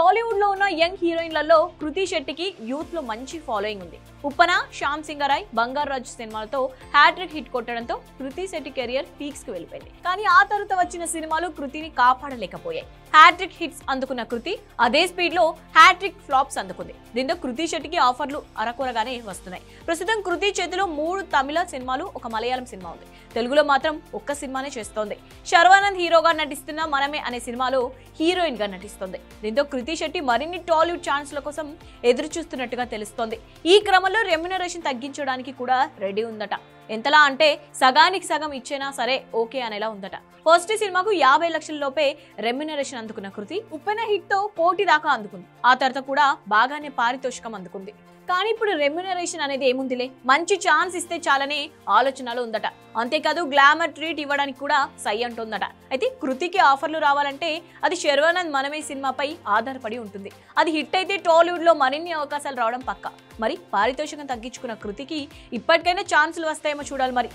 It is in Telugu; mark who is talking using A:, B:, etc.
A: టాలీవుడ్ లో ఉన్న యంగ్ హీరోయిన్లలో కృతి శెట్టికి యూత్ లో మంచి ఫాలోయింగ్ ఉంది. ఉప్పన, శ్యామ్ సింగరాయ్, బంగారు రాజు సినిమాలతో హ్యాట్రిక్ హిట్ కొట్టడంతో కృతి శెట్టి కెరియర్ పీక్స్ కు వెళ్ళిపోయింది. కానీ ఆ తర్వాత వచ్చిన సినిమాలు కృతిని కాపాడలేకపోయాయి. హ్యాట్రిక్ హిట్స్ అందుకున్న కృతి అదే స్పీడ్ లో హ్యాట్రిక్ ఫ్లాప్స్ అందుకుంది. దీంతో కృతి శెట్టికి ఆఫర్లు అరకొరగానే వస్తున్నాయి. ప్రస్తుతం కృతి చేతిలో 3 తమిళ సినిమాలు, ఒక మలయాళం సినిమా ఉంది. తెలుగులో మాత్రం ఒక్క సినిమానే చేస్తోంది. శర్వానంద్ హీరోగా నటిస్తున్న మనమే అనే సినిమాలో హీరోయిన్ గా నటిస్తోంది. దీంతో కృతి శెట్టి మరిన్ని టాలీవుడ్ ఛాన్స్ల కోసం ఎదురు చూస్తున్నట్టుగా తెలుస్తోంది. ఈ క్రమంలో రెమ్యునరేషన్ తగ్గించడానికి కూడా రెడీ ఉందట. ఎంతలా అంటే సగానికి సగం ఇచ్చేనా సరే ఓకే అనేలా ఉందట. ఫస్ట్ సినిమాకు 50 లక్షల లోపే రెమ్యునరేషన్ అందుకున్న కృతి ఉప్పెన హిట్ తో కోటి దాకా అందుకుంది. ఆ తర్వాత కూడా బాగానే పారితోషికం అందుకుంది. కానీ ఇప్పుడు రెమ్యునరేషన్ అనేది ఏముందిలే, మంచి ఛాన్స్ ఇస్తే చాలనే ఆలోచనలో ఉందట. అంతేకాదు గ్లామర్ ట్రీట్ ఇవ్వడానికి కూడా సై అంటుందట. అయితే కృతికి ఆఫర్లు రావాలంటే అది శర్వానంద్ మనమే సినిమాపై ఆధారపడి ఉంటుంది. అది హిట్ అయితే టాలీవుడ్ లో మరిన్ని అవకాశాలు రావడం పక్కా. మరి పారితోషికం తగ్గించుకున్న కృతికి ఇప్పటికైనా ఛాన్సులు వస్తాయేమో చూడాలి మరి.